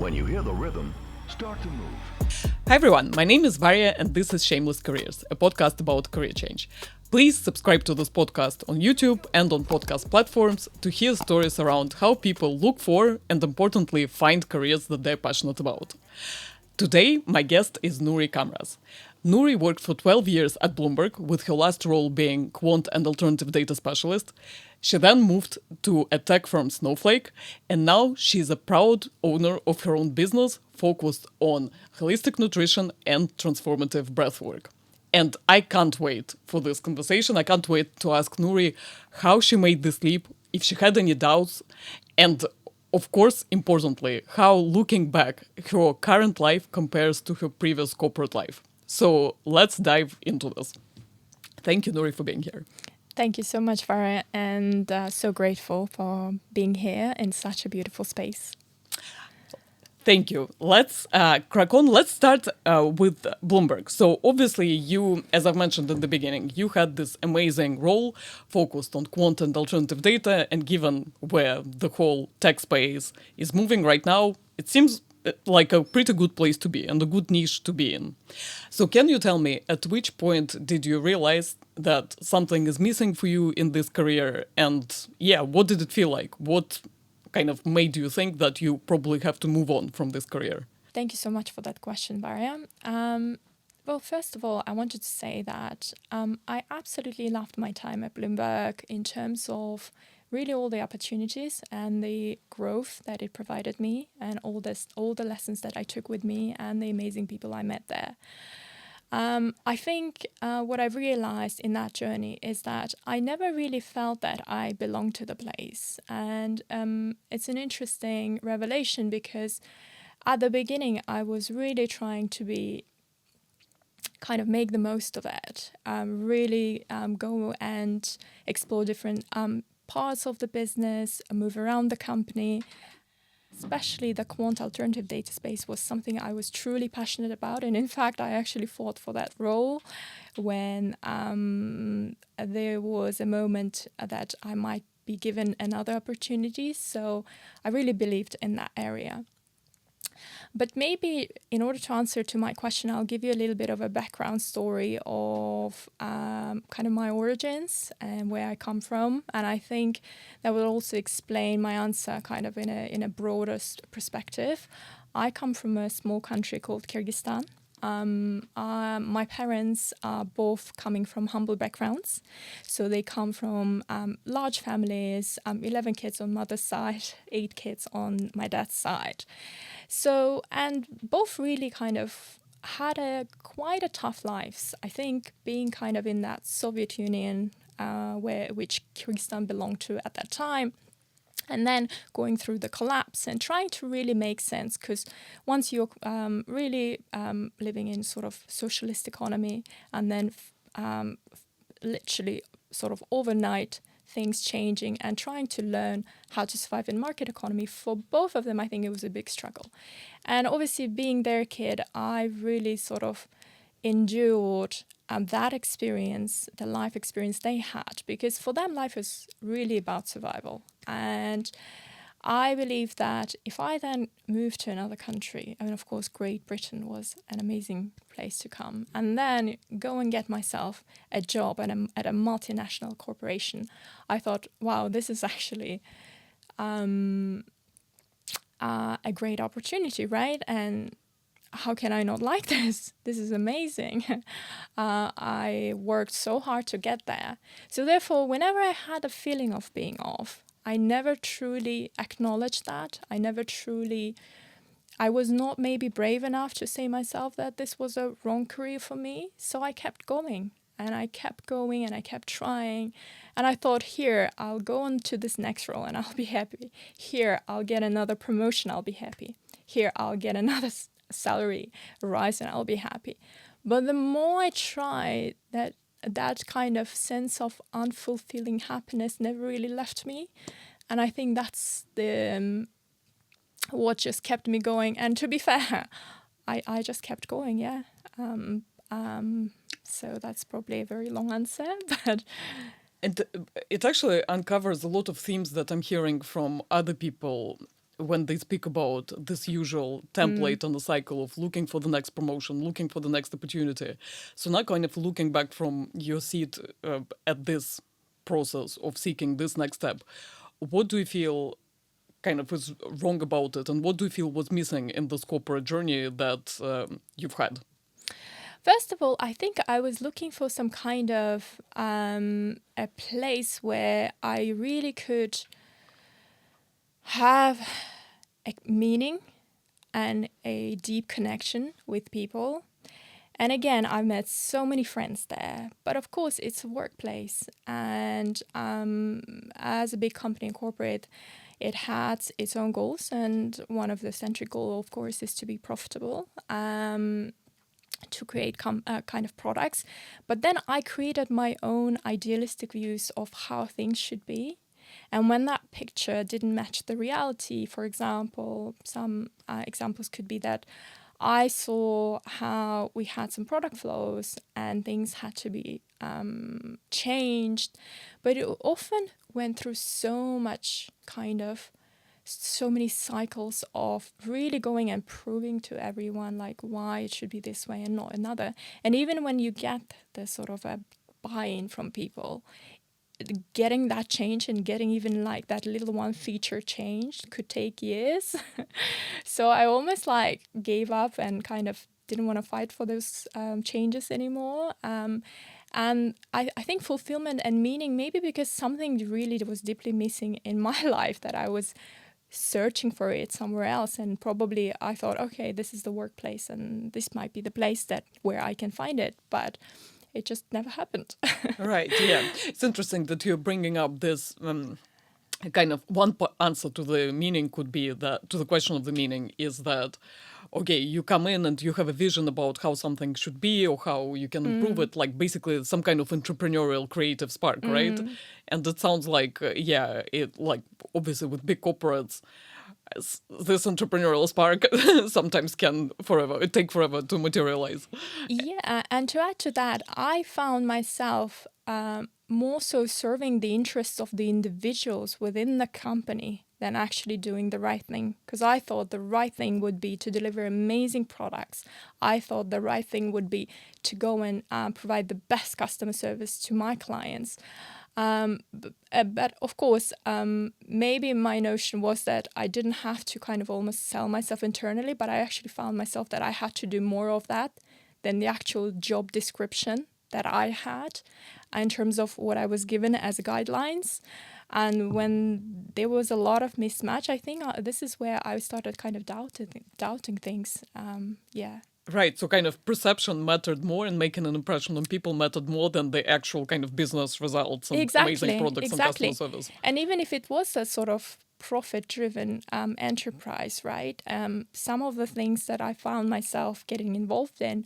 When you hear the rhythm, start to move. Hi everyone, my name is Varya and this is Shameless Careers, a podcast about career change. Please subscribe to this podcast on YouTube and on podcast platforms to hear stories around how people look for and importantly find careers that they're passionate about. Today, my guest is Nuri Camrass. Nuri worked for 12 years at Bloomberg, with her last role being quant and alternative data specialist. She then moved to a tech firm Snowflake, and now she's a proud owner of her own business focused on holistic nutrition and transformative breathwork. And I can't wait for this conversation. I can't wait to ask Nuri how she made this leap, if she had any doubts, and of course, importantly, how looking back, her current life compares to her previous corporate life. So let's dive into this. Thank you, Nuri, for being here. Thank you so much, Farah, and so grateful for being here in such a beautiful space. Thank you. Let's crack on. Let's start with Bloomberg. So obviously you, as I've mentioned in the beginning, you had this amazing role focused on quant and alternative data. And given where the whole tech space is moving right now, it seems like a pretty good place to be and a good niche to be in. So can you tell me at which point did you realize that something is missing for you in this career? And yeah, what did it feel like? What kind of made you think that you probably have to move on from this career? Thank you so much for that question, Varya. Well, first of all, I wanted to say that I absolutely loved my time at Bloomberg in terms of really all the opportunities and the growth that it provided me and all the lessons that I took with me and the amazing people I met there. I think what I've realized in that journey is that I never really felt that I belonged to the place. And it's an interesting revelation because at the beginning, I was really trying to be kind of make the most of it, really go and explore different parts of the business, move around the company. Especially the quant alternative data space was something I was truly passionate about. And in fact, I actually fought for that role when there was a moment that I might be given another opportunity. So I really believed in that area. But maybe in order to answer to my question, I'll give you a little bit of a background story of kind of my origins and where I come from. And I think that will also explain my answer kind of in a broadest perspective. I come from a small country called Kyrgyzstan. My parents are both coming from humble backgrounds. So they come from large families, 11 kids on mother's side, 8 kids on my dad's side. So, and both really kind of had quite a tough lives. I think being kind of in that Soviet Union, which Kyrgyzstan belonged to at that time, and then going through the collapse and trying to really make sense, because once you're really living in sort of socialist economy and then literally sort of overnight things changing and trying to learn how to survive in market economy, for both of them, I think it was a big struggle. And obviously being their kid, I really sort of endured that experience, the life experience they had, because for them, life is really about survival. And I believe that if I then moved to another country, I mean, of course, Great Britain was an amazing place to come, and then go and get myself a job at a multinational corporation, I thought, wow, this is actually a great opportunity, right? And how can I not like this? This is amazing. I worked so hard to get there. So therefore, whenever I had a feeling of being off, I never truly acknowledged that. I was not maybe brave enough to say myself that this was a wrong career for me. So I kept going and I kept going and I kept trying. And I thought, here, I'll go on to this next role and I'll be happy. Here, I'll get another promotion. I'll be happy. Here, I'll get another salary rise and I'll be happy. But the more I tried, that kind of sense of unfulfilling happiness never really left me. And I think that's what just kept me going. And to be fair, I just kept going, yeah. So that's probably a very long answer, but... And it actually uncovers a lot of themes that I'm hearing from other people when they speak about this usual template on the cycle of looking for the next promotion, looking for the next opportunity. So now kind of looking back from your seat at this process of seeking this next step, what do you feel kind of is wrong about it, and what do you feel was missing in this corporate journey that you've had? First of all, I think I was looking for some kind of a place where I really could have a meaning and a deep connection with people. And again, I met so many friends there. But of course, it's a workplace. And as a big company and corporate, it has its own goals. And one of the centric goals, of course, is to be profitable. To create kind of products. But then I created my own idealistic views of how things should be. And when that picture didn't match the reality, for example, some examples could be that I saw how we had some product flows and things had to be changed. But it often went through so many cycles of really going and proving to everyone like why it should be this way and not another. And even when you get the sort of a buy-in from people, getting that change and getting even like that little one feature changed could take years. So I almost like gave up and kind of didn't want to fight for those changes anymore. And I think fulfillment and meaning, maybe because something really was deeply missing in my life that I was searching for it somewhere else, and probably I thought, okay, this is the workplace and this might be the place where I can find it, but it just never happened. Right, yeah. It's interesting that you're bringing up this kind of one answer to the meaning could be that, to the question of the meaning is that, okay, you come in and you have a vision about how something should be or how you can improve it, like basically some kind of entrepreneurial creative spark, right? And it sounds like, it like obviously with big corporates, this entrepreneurial spark sometimes can take forever to materialize. Yeah, and to add to that, I found myself more so serving the interests of the individuals within the company than actually doing the right thing. Because I thought the right thing would be to deliver amazing products. I thought the right thing would be to go and provide the best customer service to my clients. But of course, maybe my notion was that I didn't have to kind of almost sell myself internally, but I actually found myself that I had to do more of that than the actual job description that I had in terms of what I was given as guidelines. And when there was a lot of mismatch, I think this is where I started kind of doubting things. Right, so kind of perception mattered more, and making an impression on people mattered more than the actual kind of business results and amazing products and customer service. And even if it was a sort of profit-driven enterprise, right? Some of the things that I found myself getting involved in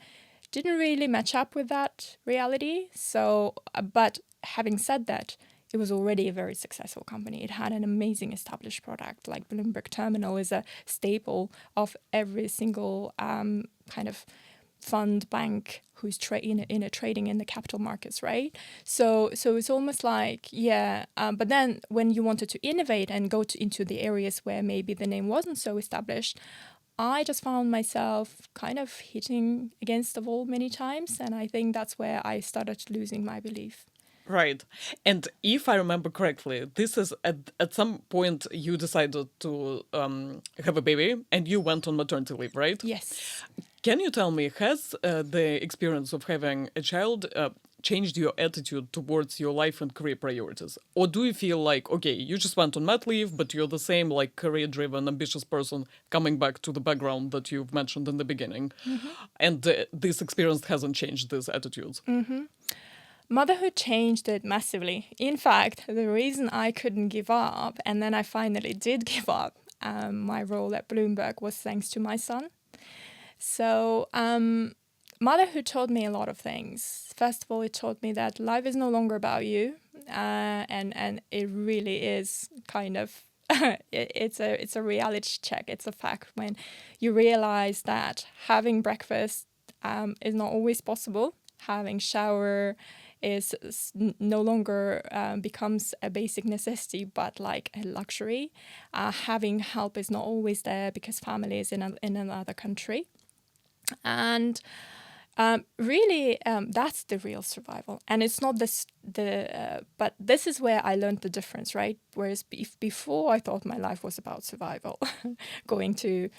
didn't really match up with that reality. So, but having said that, it was already a very successful company. It had an amazing established product. Like Bloomberg Terminal is a staple of every single kind of fund bank who's trading in the capital markets, right? So it's almost like, but then when you wanted to innovate and go into the areas where maybe the name wasn't so established, I just found myself kind of hitting against the wall many times. And I think that's where I started losing my belief. Right. And if I remember correctly, this is at some point you decided to have a baby and you went on maternity leave, right? Yes. Can you tell me, has the experience of having a child changed your attitude towards your life and career priorities? Or do you feel like, okay, you just went on mat leave, but you're the same like career-driven, ambitious person coming back to the background that you've mentioned in the beginning, and this experience hasn't changed these attitudes? Motherhood changed it massively. In fact, the reason I couldn't give up, and then I finally did give up my role at Bloomberg, was thanks to my son. So motherhood taught me a lot of things. First of all, it taught me that life is no longer about you, and it really is kind of it's a reality check. It's a fact when you realize that having breakfast is not always possible. Having shower no longer becomes a basic necessity, but like a luxury. Having help is not always there because family is in another country. And really, that's the real survival. And it's not but this is where I learned the difference, right? Whereas before I thought my life was about survival, going to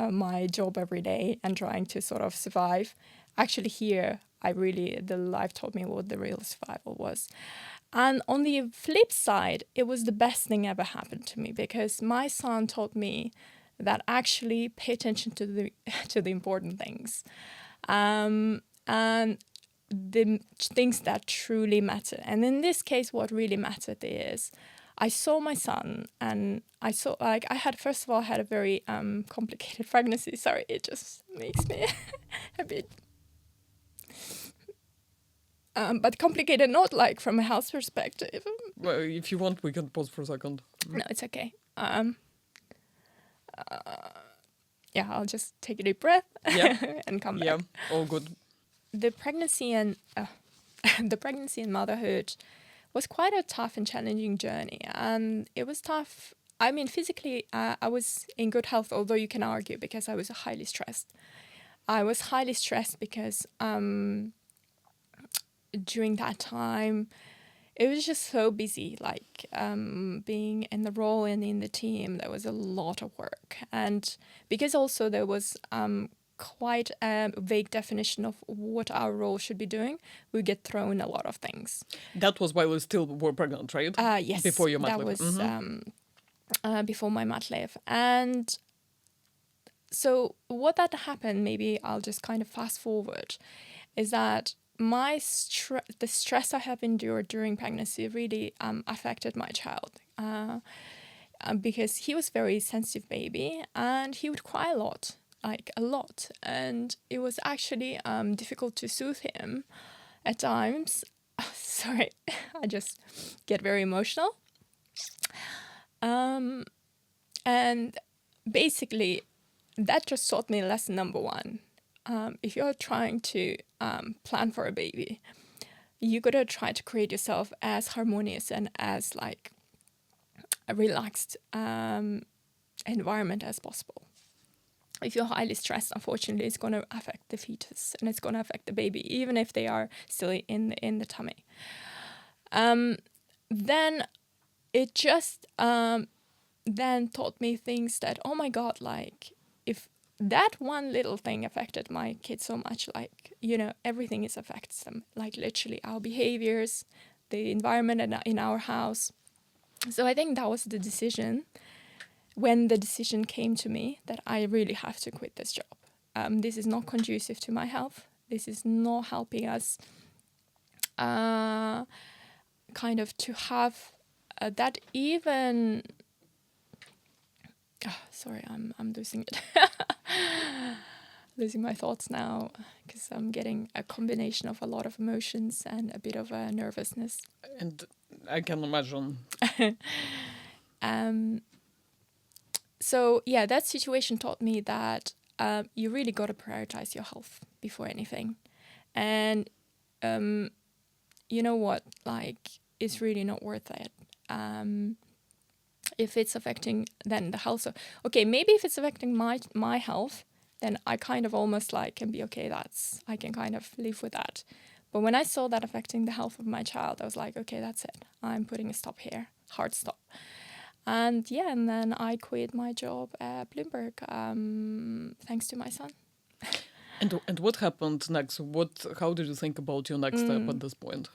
my job every day and trying to sort of survive. Actually here, the life taught me what the real survival was. And on the flip side, it was the best thing ever happened to me, because my son taught me that actually pay attention to the important things. And the things that truly matter. And in this case, what really mattered is I saw my son, and I saw, like, I had a very complicated pregnancy. Sorry, it just makes me a bit... but complicated, not like from a health perspective. Well, if you want, we can pause for a second. No, it's okay. Yeah, I'll just take a deep breath and come back. Yeah, all good. The pregnancy and motherhood was quite a tough and challenging journey, and it was tough. I mean, physically, I was in good health, although you can argue, because I was highly stressed. I was highly stressed because during that time, it was just so busy, like being in the role and in the team, there was a lot of work. And because also there was quite a vague definition of what our role should be doing, we get thrown a lot of things. That was while you still were pregnant, right? Yes. Before your mat that leave. was before my mat leave. And so what that happened, maybe I'll just kind of fast forward, is that the stress I have endured during pregnancy really affected my child, because he was a very sensitive baby and he would cry a lot, and it was actually difficult to soothe him at times. Sorry, I just get very emotional. And basically, that just taught me lesson number one. If you're trying to plan for a baby, you gotta try to create yourself as harmonious and as like a relaxed environment as possible. If you're highly stressed, unfortunately, it's gonna affect the fetus and it's gonna affect the baby, even if they are still in the tummy. Then it just then taught me things that, oh my God, like if that one little thing affected my kids so much, like, everything affects them, like literally our behaviors, the environment in our house. So I think that was the decision, when the decision came to me that I really have to quit this job. This is not conducive to my health. This is not helping us kind of to have that even... Oh, sorry, I'm losing it. Losing my thoughts now because I'm getting a combination of a lot of emotions and a bit of a nervousness. And I can imagine. So yeah, that situation taught me that you really got to prioritize your health before anything. And you know what? Like, it's really not worth it. If it's affecting then the health. Okay, maybe if it's affecting my health, then I kind of almost like can be okay, I can kind of live with that. But when I saw that affecting the health of my child, I was like, okay, that's it. I'm putting a stop here, hard stop. And yeah, and then I quit my job at Bloomberg, thanks to my son. And what happened next? How did you think about your next step at this point?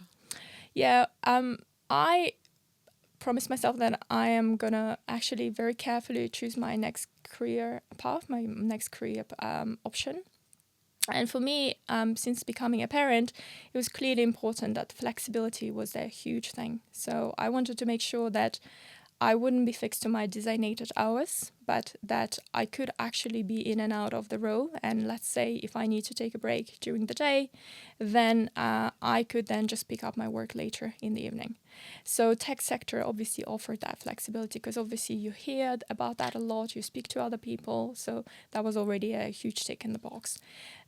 Yeah, I promised myself that I am gonna actually very carefully choose my next career path, my next career option. And for me, since becoming a parent, it was clearly important that flexibility was a huge thing. So I wanted to make sure that I wouldn't be fixed to my designated hours, but that I could actually be in and out of the role. And let's say if I need to take a break during the day, then I could then just pick up my work later in the evening. So tech sector obviously offered that flexibility, because obviously you hear about that a lot, you speak to other people. So that was already a huge tick in the box.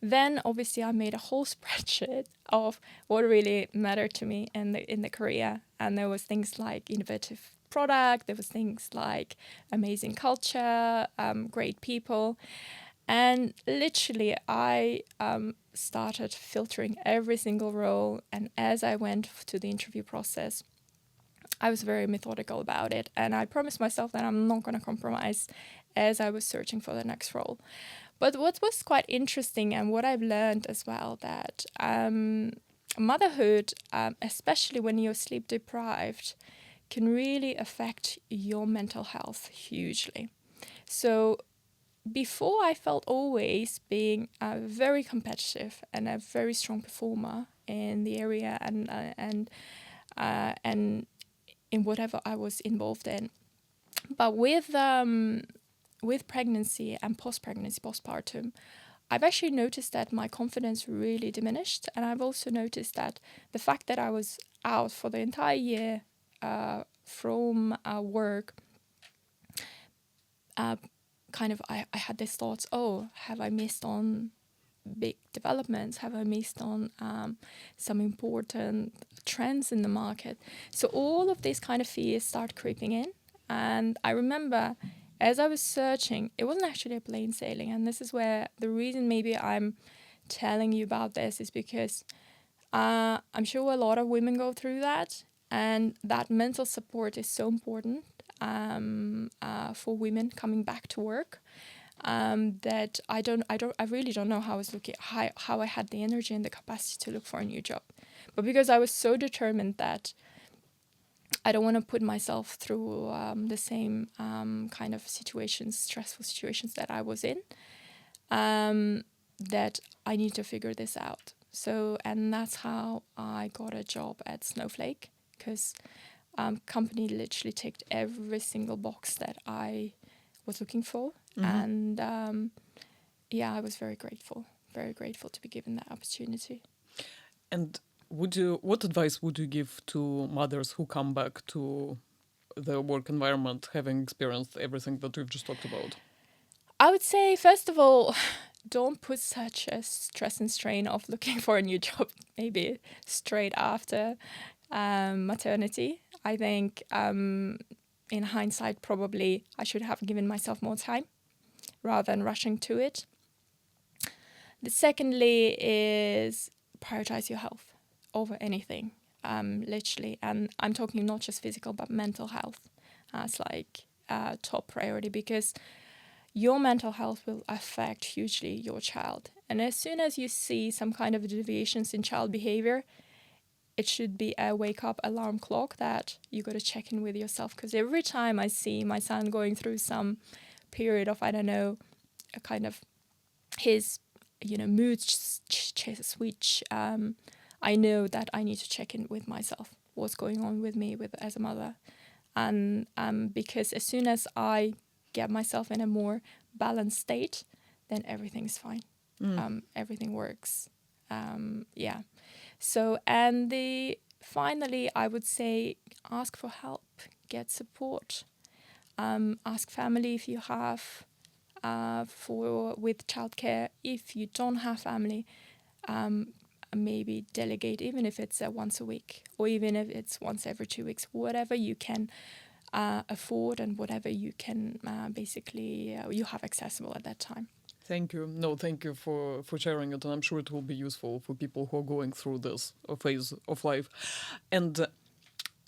Then obviously I made a whole spreadsheet of what really mattered to me in the career. And there was things like innovative product, there was things like amazing culture, great people. And literally I started filtering every single role. And as I went to the interview process, I was very methodical about it. And I promised myself that I'm not going to compromise as I was searching for the next role. But what was quite interesting, and what I've learned as well, that motherhood, especially when you're sleep deprived, can really affect your mental health hugely. So before, I felt always being very competitive and a very strong performer in the area and in whatever I was involved in. But with pregnancy and postpartum, I've actually noticed that my confidence really diminished. And I've also noticed that the fact that I was out for the entire year from work, I had these thoughts, oh, have I missed on big developments? Have I missed on some important trends in the market? So all of these kind of fears start creeping in. And I remember as I was searching, it wasn't actually a plain sailing. And this is where the reason maybe I'm telling you about this is because I'm sure a lot of women go through that. And that mental support is so important for women coming back to work. That I really don't know how I had the energy and the capacity to look for a new job. But because I was so determined that I don't want to put myself through the same kind of situations, stressful situations that I was in, that I need to figure this out. So, and that's how I got a job at Snowflake, because company literally ticked every single box that I was looking for. And I was very grateful to be given that opportunity. And what advice would you give to mothers who come back to the work environment having experienced everything that we've just talked about? I would say, first of all, don't put such a stress and strain of looking for a new job maybe straight after maternity. I think in hindsight, probably I should have given myself more time rather than rushing to it. The secondly is prioritize your health over anything, literally. And I'm talking not just physical, but mental health as like top priority, because your mental health will affect hugely your child. And as soon as you see some kind of deviations in child behavior, it should be a wake-up alarm clock that you got to check in with yourself. Because every time I see my son going through some period of, I don't know, a kind of his, mood switch, I know that I need to check in with myself. What's going on with me as a mother? And because as soon as I get myself in a more balanced state, then everything's fine. Everything works. So, and finally, I would say ask for help, get support, ask family if you have with childcare. If you don't have family, maybe delegate, even if it's once a week, or even if it's once every 2 weeks, whatever you can afford and whatever you can you have accessible at that time. Thank you. No, thank you for sharing it. And I'm sure it will be useful for people who are going through this phase of life. And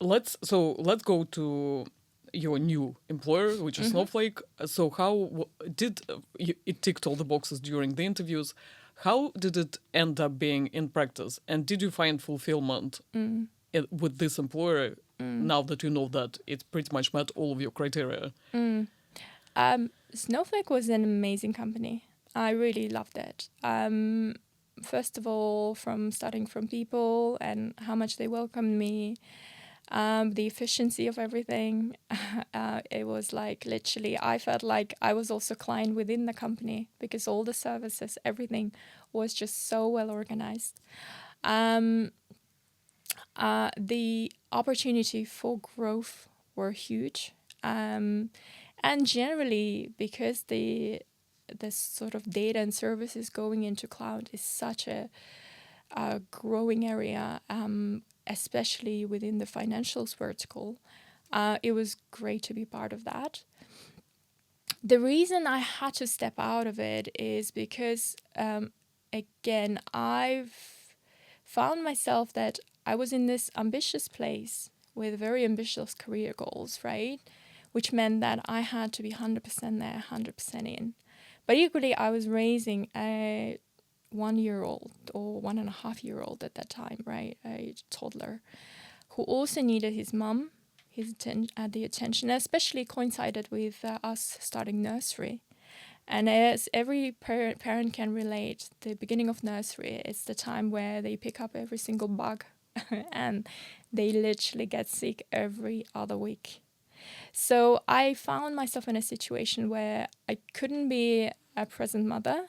let's go to your new employer, which is Snowflake. So how did it ticked all the boxes during the interviews? How did it end up being in practice? And did you find fulfillment with this employer now that you know that it pretty much met all of your criteria? Snowflake was an amazing company. I really loved it. First of all, from starting from people and how much they welcomed me, the efficiency of everything. It was like literally, I felt like I was also a client within the company because all the services, everything was just so well organized. The opportunity for growth were huge. And generally, because the sort of data and services going into cloud is such a growing area, especially within the financials vertical, it was great to be part of that. The reason I had to step out of it is because, again, I've found myself that I was in this ambitious place with very ambitious career goals, right? Which meant that I had to be 100% there, 100% in. But equally, I was raising a 1-year-old or 1.5-year-old at that time, right? A toddler who also needed his mum, the attention, especially coincided with us starting nursery. And as every parent can relate, the beginning of nursery is the time where they pick up every single bug and they literally get sick every other week. So I found myself in a situation where I couldn't be a present mother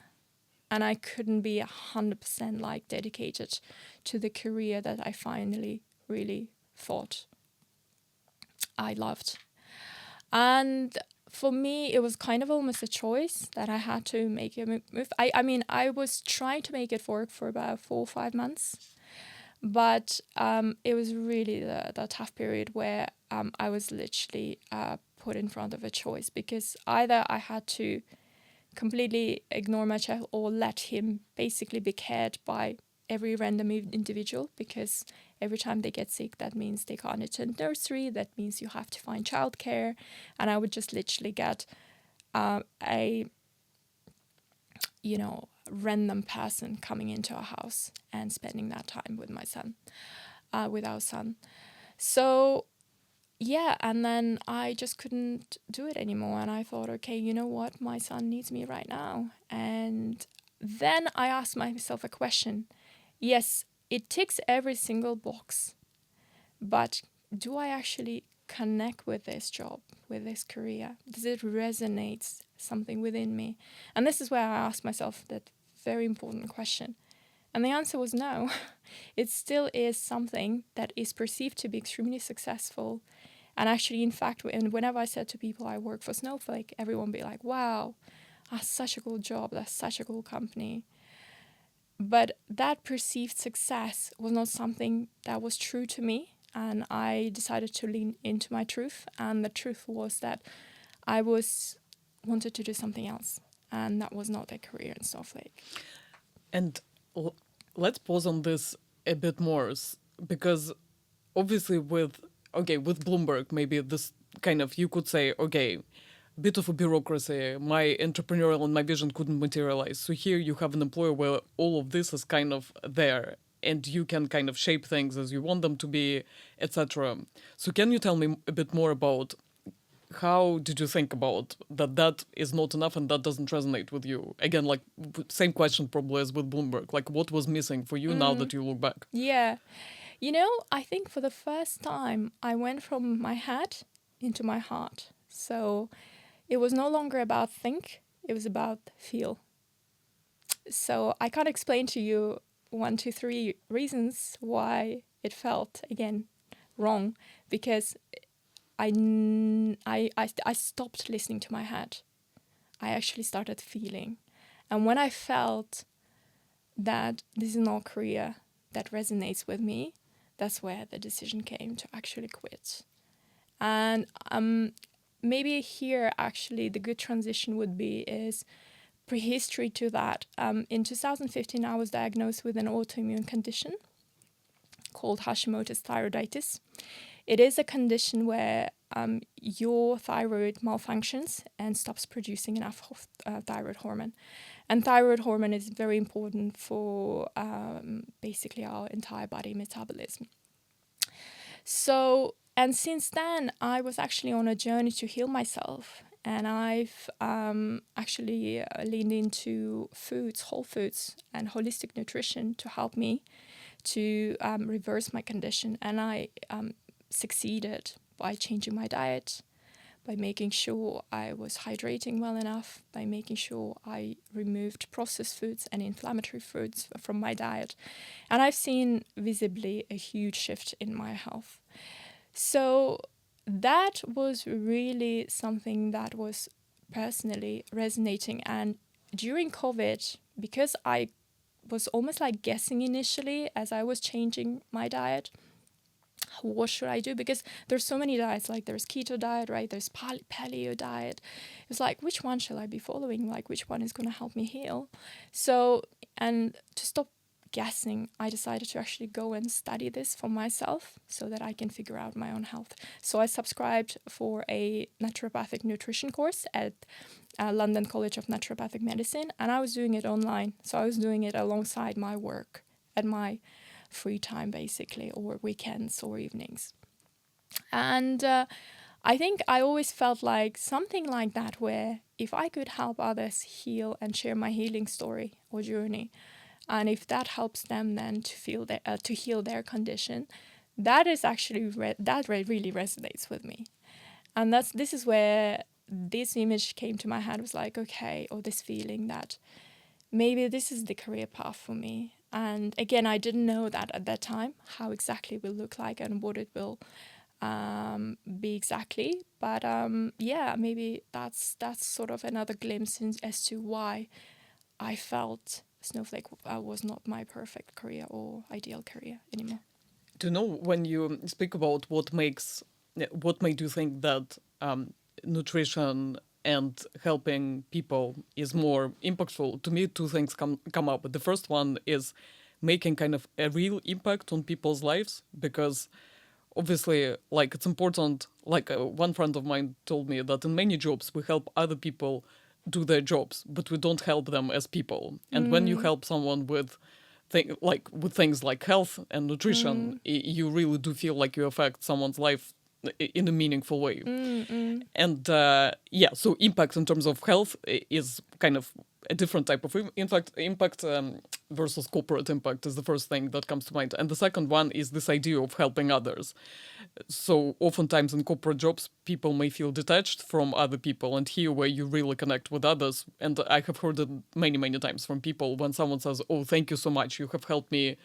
and I couldn't be 100% like dedicated to the career that I finally really thought I loved. And for me, it was kind of almost a choice that I had to make a move. I mean, I was trying to make it work for about 4 or 5 months, but it was really the tough period where I was literally put in front of a choice, because either I had to completely ignore my child or let him basically be cared by every random individual, because every time they get sick, that means they can't attend nursery, that means you have to find childcare, and I would just literally get a random person coming into our house and spending that time with my son, with our son. So yeah, and then I just couldn't do it anymore, and I thought, okay, you know what, my son needs me right now. And then I asked myself a question. Yes, it ticks every single box, but do I actually connect with this job, with this career? Does it resonate something within me? And this is where I asked myself that very important question. And the answer was no. It still is something that is perceived to be extremely successful. And actually, in fact, whenever I said to people I work for Snowflake, everyone would be like, wow, that's such a cool job, that's such a cool company. But that perceived success was not something that was true to me. And I decided to lean into my truth. And the truth was that I wanted to do something else. And that was not a career in Snowflake. And let's pause on this a bit more, because obviously with Bloomberg, maybe this kind of, you could say, okay, bit of a bureaucracy, my entrepreneurial and my vision couldn't materialize. So here you have an employer where all of this is kind of there, and you can kind of shape things as you want them to be, etc. So can you tell me a bit more about how did you think about that is not enough and that doesn't resonate with you? Again, like same question probably as with Bloomberg, like what was missing for you now that you look back? Yeah. I think for the first time, I went from my head into my heart. So it was no longer about think, it was about feel. So I can't explain to you 1, 2, 3 reasons why it felt, again, wrong, because I stopped listening to my head. I actually started feeling. And when I felt that this is not a career that resonates with me, that's where the decision came to actually quit. And maybe here, actually, the good transition would be is prehistory to that. In 2015, I was diagnosed with an autoimmune condition called Hashimoto's thyroiditis. It is a condition where your thyroid malfunctions and stops producing enough thyroid hormone. And thyroid hormone is very important for basically our entire body metabolism. So, and since then, I was actually on a journey to heal myself. And I've actually leaned into foods, whole foods, and holistic nutrition to help me to reverse my condition. And I succeeded by changing my diet, by making sure I was hydrating well enough, by making sure I removed processed foods and inflammatory foods from my diet. And I've seen visibly a huge shift in my health. So that was really something that was personally resonating. And during COVID, because I was almost like guessing initially as I was changing my diet, what should I do? Because there's so many diets, like there's keto diet, right? There's paleo diet. It's like, which one shall I be following? Like, which one is going to help me heal? So, and to stop guessing, I decided to actually go and study this for myself so that I can figure out my own health. So I subscribed for a naturopathic nutrition course at London College of Naturopathic Medicine, and I was doing it online. So I was doing it alongside my work at my free time, basically, or weekends or evenings. And I think I always felt like something like that, where if I could help others heal and share my healing story or journey, and if that helps them then to feel to heal their condition, that is actually really resonates with me. And this is where this image came to my head, was like, okay, or this feeling that maybe this is the career path for me. And again, I didn't know that at that time, how exactly it will look like and what it will be exactly. But maybe that's sort of another glimpse as to why I felt Snowflake was not my perfect career or ideal career anymore. To know, when you speak about what made you think that nutrition and helping people is more impactful, to me, two things come up. The first one is making kind of a real impact on people's lives, because obviously, like, it's important. Like, one friend of mine told me that in many jobs we help other people do their jobs, but we don't help them as people. And when you help someone with things like health and nutrition, you really do feel like you affect someone's life in a meaningful way. And so impact in terms of health is kind of a different type of impact versus corporate impact is the first thing that comes to mind. And the second one is this idea of helping others. So oftentimes in corporate jobs, people may feel detached from other people, and here where you really connect with others. And I have heard it many, many times from people when someone says, "Oh, thank you so much, you have helped me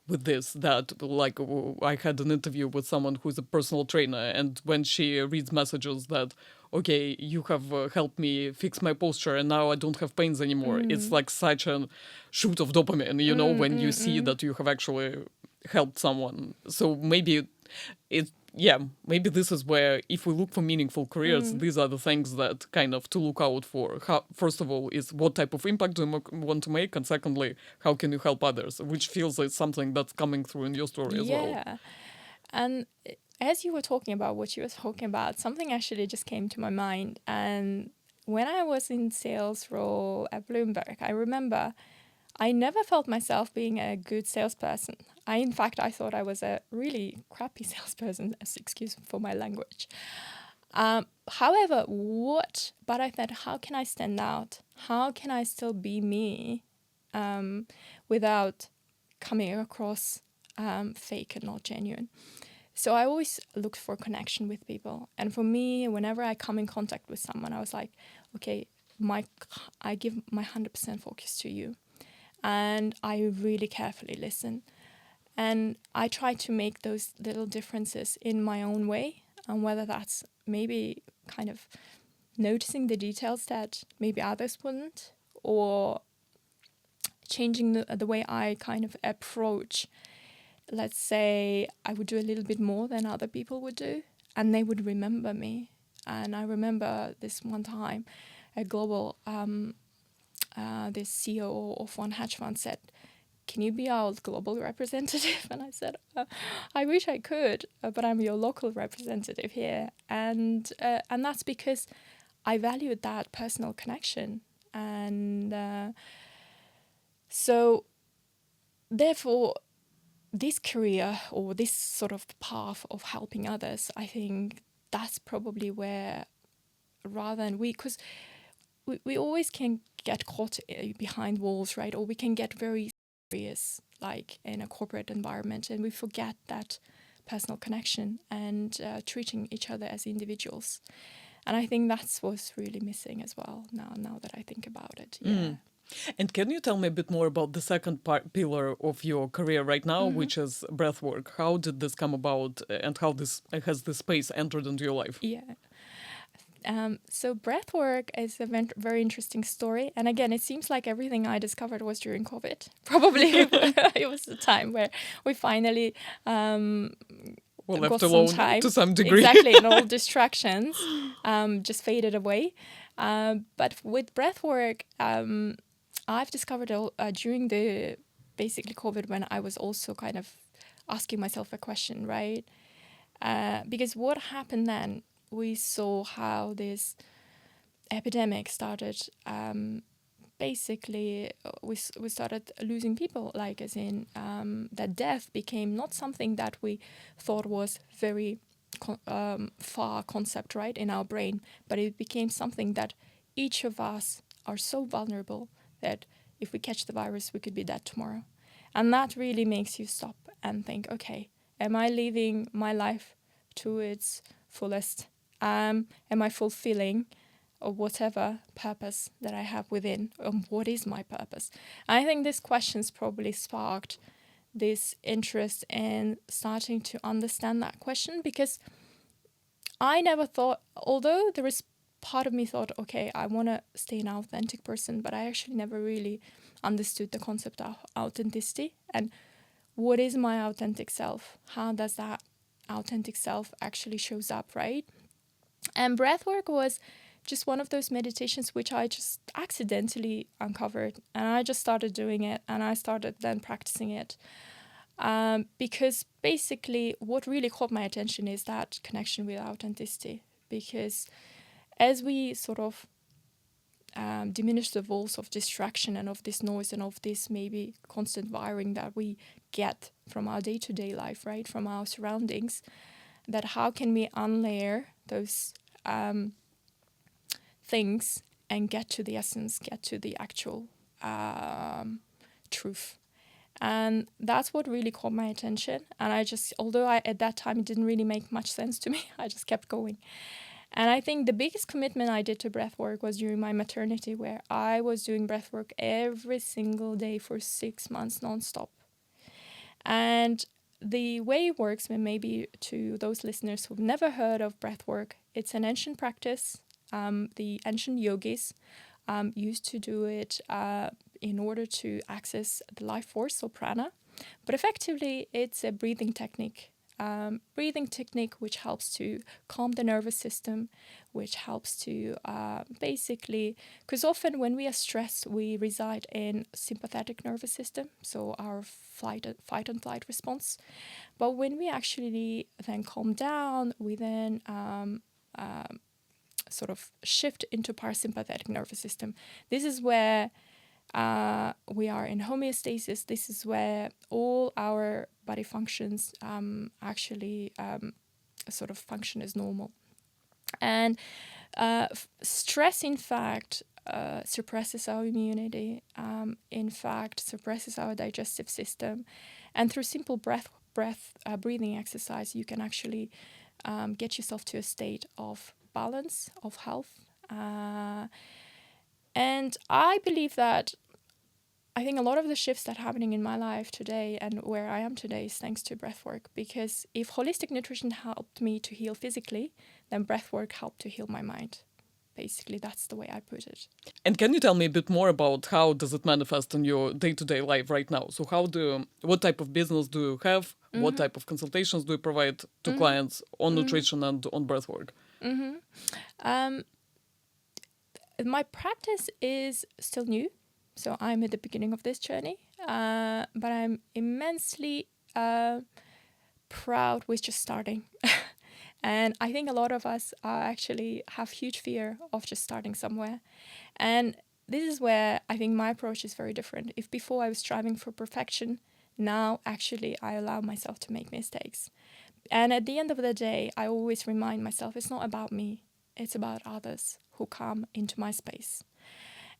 with this," that, like, I had an interview with someone who's a personal trainer, and when she reads messages that, okay, you have helped me fix my posture and now I don't have pains anymore, it's like such a shoot of dopamine, when you see that you have actually helped someone. So maybe maybe this is where, if we look for meaningful careers, these are the things that kind of to look out for. First of all, is what type of impact do you want to make? And secondly, how can you help others? Which feels like something that's coming through in your story as well. Yeah. And as you were talking about what you were talking about, something actually just came to my mind. And when I was in sales role at Bloomberg, I remember I never felt myself being a good salesperson. In fact, I thought I was a really crappy salesperson, excuse for my language. However, but I thought, how can I stand out? How can I still be me without coming across fake and not genuine? So I always looked for connection with people. And for me, whenever I come in contact with someone, I was like, okay, I give my 100% focus to you. And I really carefully listen. And I try to make those little differences in my own way. And whether that's maybe kind of noticing the details that maybe others wouldn't, or changing the way I kind of approach. Let's say I would do a little bit more than other people would do, and they would remember me. And I remember this one time, a global, the CEO of one hedge fund said, "Can you be our global representative?" And I said, "I wish I could, but I'm your local representative here." And that's because I valued that personal connection. And so therefore, this career or this sort of path of helping others, I think that's probably where, rather than because we always can get caught behind walls, right? Or we can get very serious, like in a corporate environment, and we forget that personal connection and treating each other as individuals. And I think that's what's really missing as well now that I think about it. Yeah. And can you tell me a bit more about the second pillar of your career right now, which is breathwork? How did this come about, and how has this space entered into your life? Yeah. So breathwork is a very interesting story. And again, it seems like everything I discovered was during COVID. Probably it was the time where we finally Well, got left some alone time. to some degree. Exactly, and all distractions just faded away. But with breathwork, I've discovered during the basically COVID, when I was also kind of asking myself a question, right? Because what happened then, we saw how this epidemic started. Basically, we started losing people, like as in that death became not something that we thought was very far concept, right, in our brain, but it became something that each of us are so vulnerable that if we catch the virus, we could be dead tomorrow. And that really makes you stop and think, okay, am I living my life to its fullest? Am I fulfilling or whatever purpose that I have within? What is my purpose? I think this question's probably sparked this interest in starting to understand that question, because I never thought, although there is part of me thought, okay, I want to stay an authentic person, but I actually never really understood the concept of authenticity and what is my authentic self? How does that authentic self actually shows up, right? And breathwork was just one of those meditations which I just accidentally uncovered, and I just started doing it, and I started then practicing it. Because basically what really caught my attention is that connection with authenticity, because as we sort of diminish the walls of distraction and of this noise and of this maybe constant wiring that we get from our day-to-day life, right, from our surroundings, that how can we unlayer those things and get to the essence, get to the actual truth. And that's what really caught my attention. And I just, although at that time it didn't really make much sense to me, I just kept going. And I think the biggest commitment I did to breathwork was during my maternity, where I was doing breathwork every single day for 6 months nonstop. And the way it works, maybe to those listeners who've never heard of breathwork, it's an ancient practice. The ancient yogis used to do it in order to access the life force, or prana. But effectively, it's a breathing technique. Which helps to calm the nervous system, which helps to basically, because often when we are stressed, we reside in sympathetic nervous system, so our fight and flight response. But when we actually then calm down, we then sort of shift into parasympathetic nervous system. This is where we are in homeostasis. This is where all our body functions actually sort of function as normal. And stress, in fact, suppresses our immunity, in fact, suppresses our digestive system. And through simple breathing exercise, you can actually get yourself to a state of balance, of health. And I believe that I think a lot of the shifts that are happening in my life today and where I am today is thanks to breathwork. Because if holistic nutrition helped me to heal physically, then breathwork helped to heal my mind. Basically, that's the way I put it. And can you tell me a bit more about how does it manifest in your day-to-day life right now? So what type of business do you have? Mm-hmm. What type of consultations do you provide to clients on nutrition and on breathwork? My practice is still new. So I'm at the beginning of this journey, but I'm immensely proud with just starting. And I think a lot of us actually have huge fear of just starting somewhere. And this is where I think my approach is very different. If before I was striving for perfection, now actually I allow myself to make mistakes. And at the end of the day, I always remind myself it's not about me, it's about others who come into my space.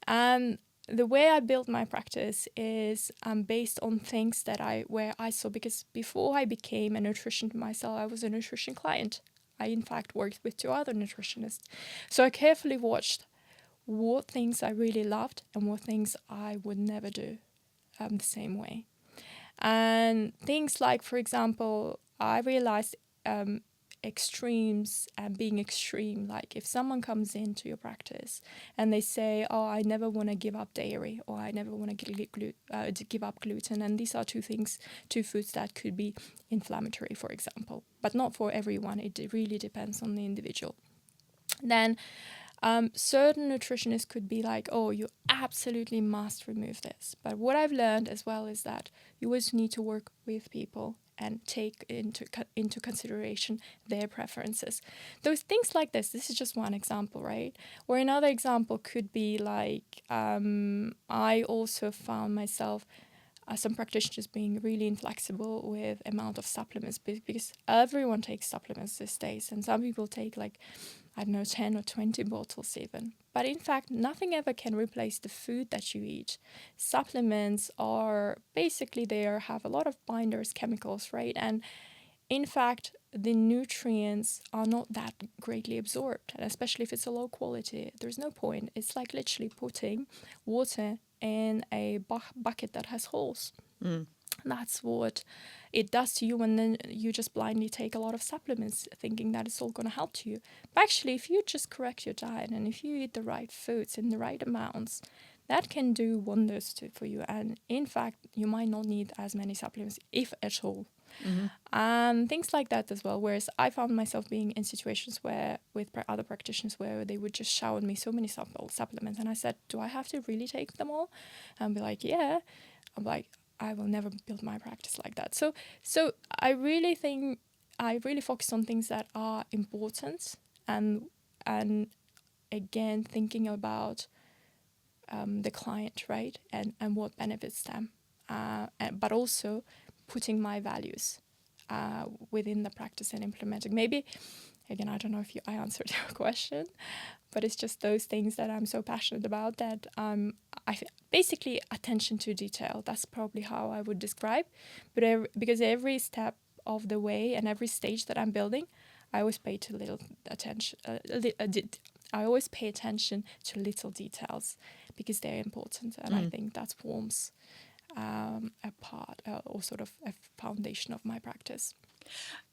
And the way I built my practice is based on things where I saw, because before I became a nutritionist myself, I was a nutrition client. I in fact worked with 2 other nutritionists. So I carefully watched what things I really loved and what things I would never do the same way. And things like, for example, I realized extremes and being extreme. Like if someone comes into your practice and they say, oh, I never want to give up dairy, or I never want to give up gluten. And these are 2 foods that could be inflammatory, for example, but not for everyone. It really depends on the individual. Then certain nutritionists could be like, oh, you absolutely must remove this. But what I've learned as well is that you always need to work with people and take into consideration their preferences. Those things like this is just one example, right? Or another example could be like, I also found myself some practitioners being really inflexible with amount of supplements, because everyone takes supplements these days, and some people take like, I don't know, 10 or 20 bottles even. But in fact, nothing ever can replace the food that you eat. Supplements are basically, have a lot of binders, chemicals, right? And in fact, the nutrients are not that greatly absorbed, and especially if it's a low quality, there's no point. It's like literally putting water in a bucket that has holes. That's what it does to you, and then you just blindly take a lot of supplements thinking that it's all going to help to you. But actually, if you just correct your diet and if you eat the right foods in the right amounts, that can do wonders for you. And in fact, you might not need as many supplements, if at all. And things like that as well. Whereas I found myself being in situations where with other practitioners where they would just shower me so many supplements, and I said, do I have to really take them all? And be like, yeah. I'm like, I will never build my practice like that. So I really think I really focus on things that are important, and again thinking about the client, right, and what benefits them, but also putting my values within the practice and implementing. Maybe, again, I don't know if I answered your question, but it's just those things that I'm so passionate about that basically attention to detail. That's probably how I would describe. But because every step of the way and every stage that I'm building, I always pay to little attention. I always pay attention to little details because they're important, and I think that forms a part or sort of a foundation of my practice.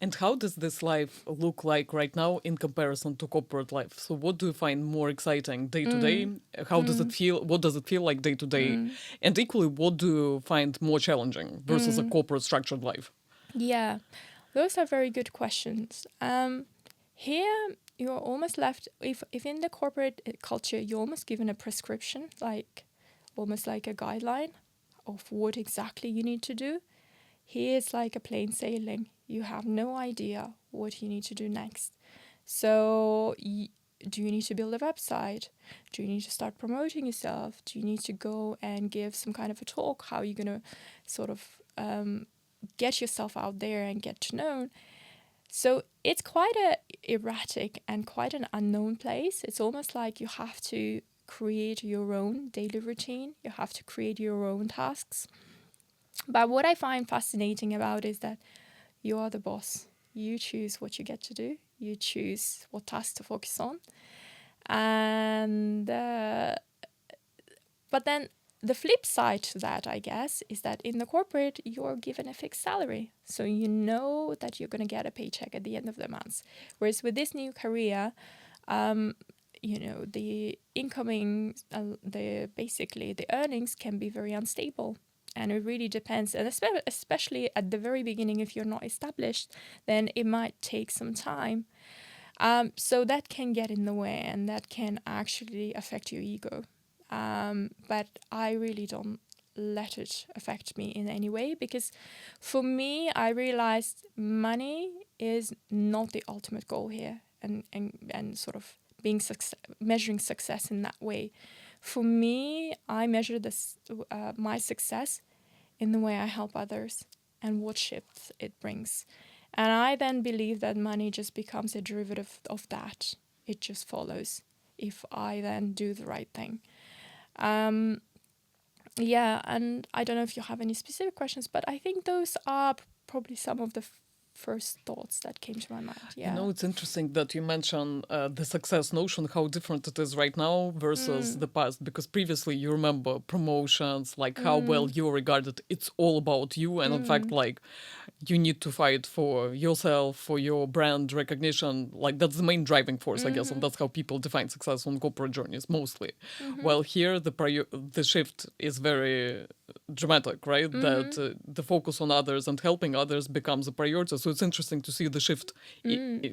And how does this life look like right now in comparison to corporate life? So what do you find more exciting day to day? How does it feel? What does it feel like day to day? And equally, what do you find more challenging versus a corporate structured life? Yeah, those are very good questions. Here, you're almost left, if in the corporate culture, you're almost given a prescription, almost like a guideline of what exactly you need to do. Here it's like a plain sailing. You have no idea what you need to do next. So do you need to build a website? Do you need to start promoting yourself? Do you need to go and give some kind of a talk? How are you going to sort of get yourself out there and get to know? So it's quite erratic and quite an unknown place. It's almost like you have to create your own daily routine. You have to create your own tasks. But what I find fascinating about it is that you are the boss. You choose what you get to do. You choose what tasks to focus on. And but then the flip side to that, I guess, is that in the corporate, you're given a fixed salary. So you know that you're going to get a paycheck at the end of the month. Whereas with this new career, the incoming, the earnings can be very unstable. And it really depends. And especially at the very beginning, if you're not established, then it might take some time. So that can get in the way, and that can actually affect your ego. But I really don't let it affect me in any way, because for me, I realized money is not the ultimate goal here, and sort of measuring success in that way. For me, I measure my success in the way I help others and what shifts it brings. And I then believe that money just becomes a derivative of that. It just follows if I then do the right thing. Yeah, and I don't know if you have any specific questions, but I think those are probably some of the first thoughts that came to my mind. You Yeah. know, it's interesting that you mention the success notion, how different it is right now versus the past. Because previously, you remember promotions, like how well you're regarded. It's all about you. And in fact, like you need to fight for yourself, for your brand recognition. Like that's the main driving force, I guess. And that's how people define success on corporate journeys mostly. While here, the shift is very dramatic, right? That the focus on others and helping others becomes a priority. So it's interesting to see the shift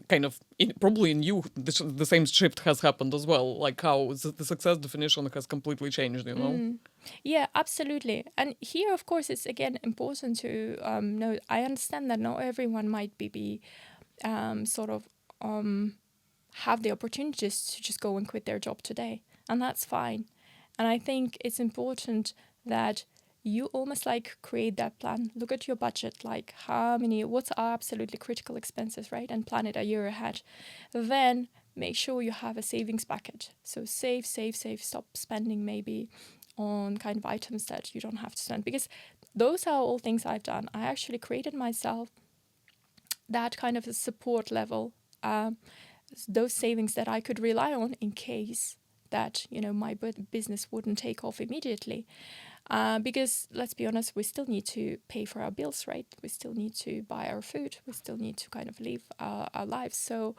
kind of probably in you, the same shift has happened as well. Like how the success definition has completely changed, you know? Yeah, absolutely. And here, of course, it's again important to know. I understand that not everyone might be sort of have the opportunities to just go and quit their job today, and that's fine. And I think it's important that you almost like create that plan. Look at your budget, like what's our absolutely critical expenses, right? And plan it a year ahead. Then make sure you have a savings bucket. So save. Stop spending maybe on kind of items that you don't have to spend, because those are all things I've done. I actually created myself that kind of a support level, those savings that I could rely on in case that, you know, my business wouldn't take off immediately. Because let's be honest, we still need to pay for our bills, right? We still need to buy our food. We still need to kind of live our lives. So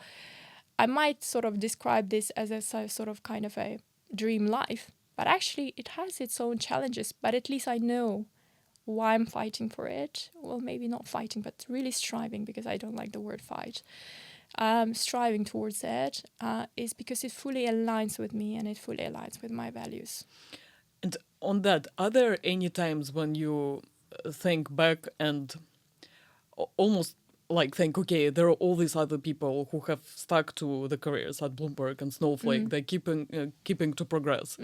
I might sort of describe this as a sort of kind of a dream life, but actually it has its own challenges. But at least I know why I'm fighting for it. Well, maybe not fighting, but really striving, because I don't like the word fight. Striving towards it is because it fully aligns with me and it fully aligns with my values. And on that, are there any times when you think back and almost like think, okay, there are all these other people who have stuck to the careers at Bloomberg and Snowflake, they're keeping to progress.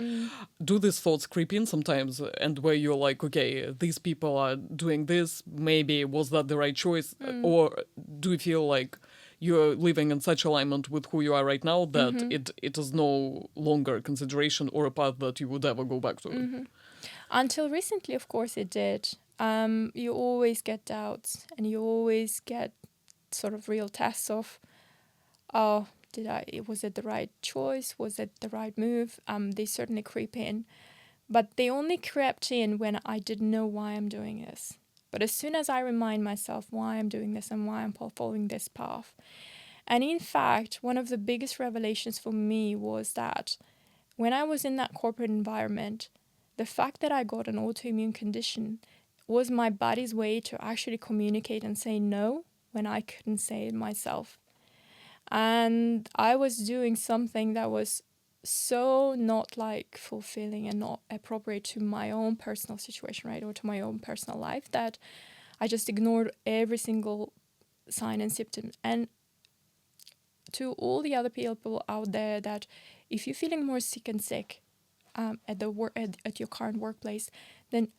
Do these thoughts creep in sometimes, and where you're like, okay, these people are doing this, maybe was that the right choice? Or do you feel like you're living in such alignment with who you are right now that it is no longer consideration or a path that you would ever go back to? Until recently, of course, it did. You always get doubts, and you always get sort of real tests of, oh, was it the right choice? Was it the right move? They certainly creep in, but they only crept in when I didn't know why I'm doing this. But as soon as I remind myself why I'm doing this and why I'm following this path, and in fact, one of the biggest revelations for me was that when I was in that corporate environment, the fact that I got an autoimmune condition was my body's way to actually communicate and say no when I couldn't say it myself. And I was doing something that was so not like fulfilling and not appropriate to my own personal situation, right, or to my own personal life, that I just ignored every single sign and symptom. And to all the other people out there, that if you're feeling more sick and sick at your current workplace, then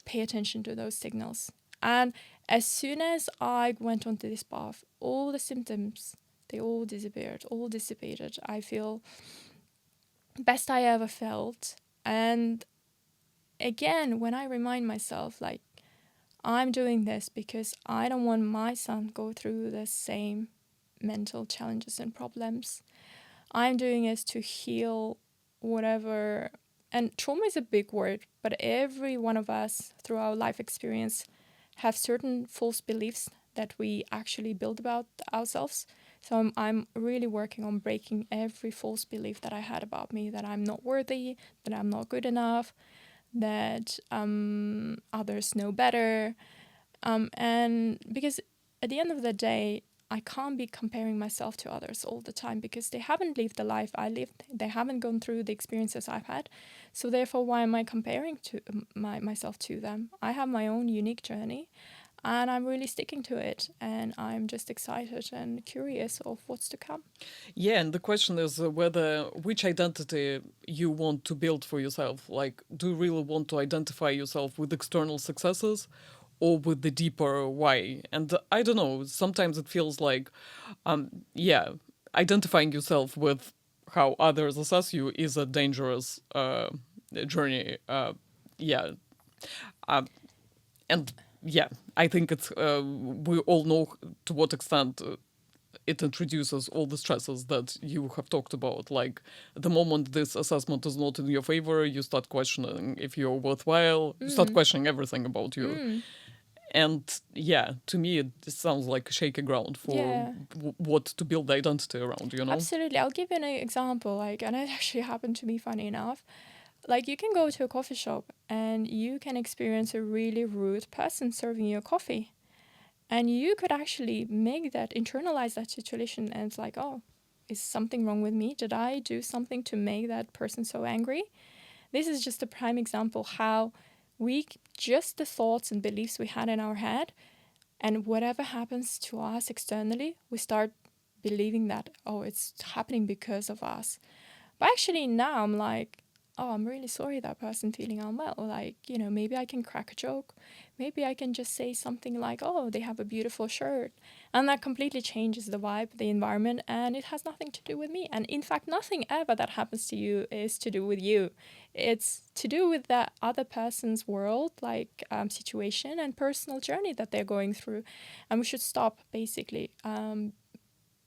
pay attention to those signals. And as soon as I went onto this path, all the symptoms, they all disappeared, all dissipated. I feel best I ever felt. And again, when I remind myself, like, I'm doing this because I don't want my son go through the same mental challenges and problems. I'm doing this to heal whatever. And trauma is a big word, but every one of us through our life experience have certain false beliefs that we actually build about ourselves. So I'm really working on breaking every false belief that I had about me, that I'm not worthy, that I'm not good enough, that others know better. And because at the end of the day, I can't be comparing myself to others all the time, because they haven't lived the life I lived. They haven't gone through the experiences I've had. So therefore, why am I comparing to myself to them? I have my own unique journey, and I'm really sticking to it. And I'm just excited and curious of what's to come. Yeah, and the question is which identity you want to build for yourself. Like, do you really want to identify yourself with external successes or with the deeper why? And I don't know, sometimes it feels like, identifying yourself with how others assess you is a dangerous journey. yeah. And yeah, I think it's we all know to what extent it introduces all the stresses that you have talked about. Like the moment this assessment is not in your favor, you start questioning if you're worthwhile. You start questioning everything about you. And yeah, to me, it sounds like shaky ground for Yeah. what to build identity around, you know? Absolutely. I'll give you an example, like, and it actually happened to me, funny enough. Like, you can go to a coffee shop and you can experience a really rude person serving you a coffee. And you could actually internalize that situation, and it's like, oh, is something wrong with me? Did I do something to make that person so angry? This is just a prime example how just the thoughts and beliefs we had in our head, and whatever happens to us externally, we start believing that, oh, it's happening because of us. But actually now I'm like, oh, I'm really sorry that person feeling unwell. Like, maybe I can crack a joke. Maybe I can just say something like, oh, they have a beautiful shirt. And that completely changes the vibe, the environment, and it has nothing to do with me. And in fact, nothing ever that happens to you is to do with you. It's to do with that other person's world, like situation and personal journey that they're going through. And we should stop basically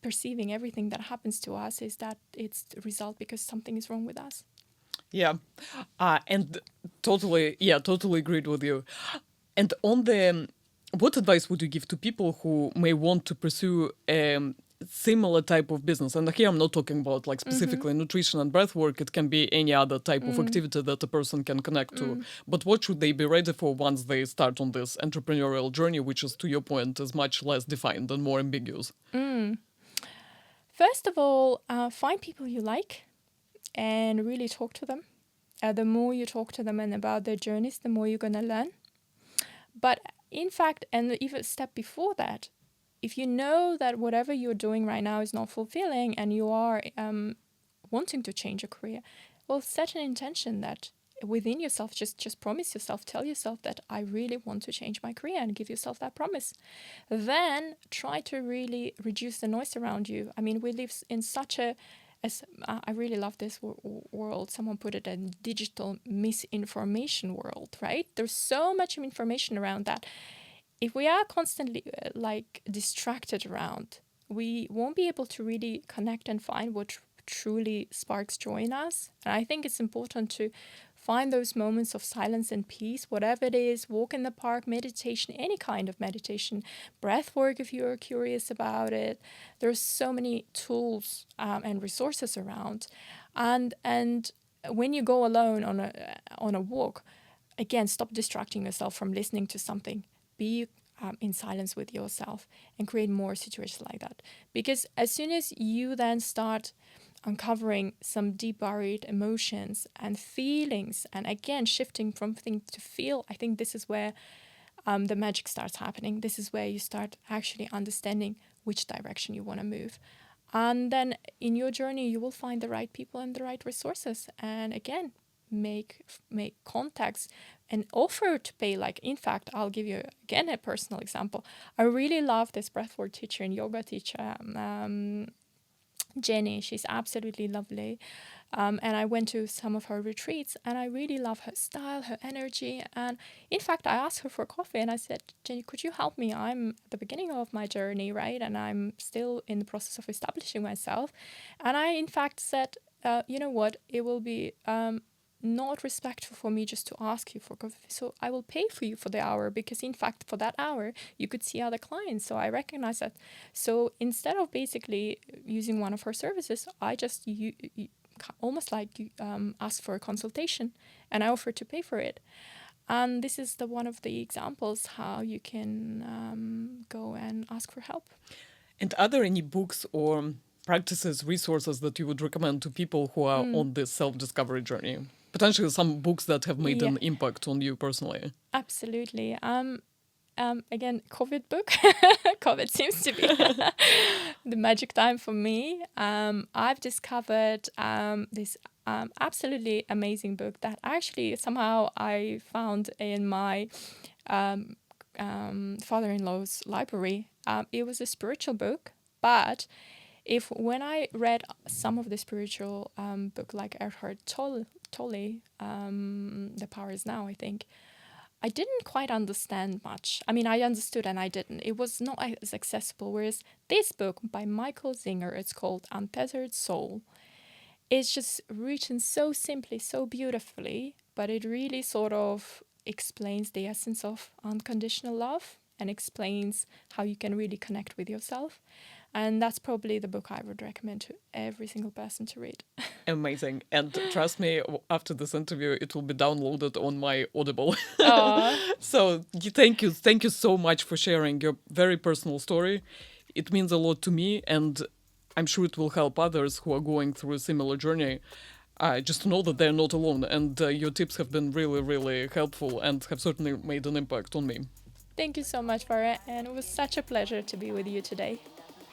perceiving everything that happens to us is that it's the result because something is wrong with us. Yeah. And totally agreed with you. And on what advice would you give to people who may want to pursue similar type of business? And here I'm not talking about like specifically nutrition and breathwork. It can be any other type of activity that a person can connect to. But what should they be ready for once they start on this entrepreneurial journey, which is, to your point, is much less defined and more ambiguous? First of all, find people you like and really talk to them. The more you talk to them and about their journeys, the more you're going to learn. But in fact, and even a step before that, if you know that whatever you're doing right now is not fulfilling and you are wanting to change a career, well, set an intention that within yourself, just promise yourself, tell yourself that I really want to change my career, and give yourself that promise. Then try to really reduce the noise around you. I mean, we live in such I really love this world. Someone put it, a digital misinformation world, right? There's so much information around that. If we are constantly distracted around, we won't be able to really connect and find what truly sparks joy in us. And I think it's important to find those moments of silence and peace, whatever it is, walk in the park, meditation, any kind of meditation, breath work if you're curious about it. There's so many tools and resources around. And when you go alone on a walk, again, stop distracting yourself from listening to something. Be in silence with yourself and create more situations like that. Because as soon as you then start uncovering some deep buried emotions and feelings, and again shifting from think to feel, I think this is where the magic starts happening. This is where you start actually understanding which direction you want to move. And then in your journey, you will find the right people and the right resources. And again, make contacts and offer to pay. Like, in fact, I'll give you again a personal example. I really love this breathwork teacher and yoga teacher, Jenny. She's absolutely lovely. And I went to some of her retreats and I really love her style, her energy. And in fact, I asked her for coffee and I said, Jenny, could you help me? I'm at the beginning of my journey, right? And I'm still in the process of establishing myself. And I, in fact, said, you know what? It will be not respectful for me just to ask you for coffee. So I will pay for you for the hour, because in fact, for that hour, you could see other clients. So I recognize that. So instead of basically using one of her services, I just almost ask for a consultation, and I offer to pay for it. And this is one of the examples how you can go and ask for help. And are there any books or practices, resources that you would recommend to people who are on this self-discovery journey? Potentially some books that have made an impact on you personally. Absolutely. Again, COVID book. COVID seems to be the magic time for me. I've discovered this absolutely amazing book that actually somehow I found in my father-in-law's library. It was a spiritual book, but when I read some of the spiritual book like Eckhart Tolle, The Power Is Now, I think, I didn't quite understand much. I mean, I understood and I didn't. It was not as accessible. Whereas this book by Michael Singer, it's called Untethered Soul. It's just written so simply, so beautifully, but it really sort of explains the essence of unconditional love and explains how you can really connect with yourself. And that's probably the book I would recommend to every single person to read. Amazing. And trust me, after this interview, it will be downloaded on my Audible. So thank you. Thank you so much for sharing your very personal story. It means a lot to me, and I'm sure it will help others who are going through a similar journey. Just to know that they're not alone. And your tips have been really, really helpful and have certainly made an impact on me. Thank you so much, Varya. And it was such a pleasure to be with you today.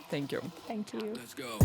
Thank you. Thank you. Let's go.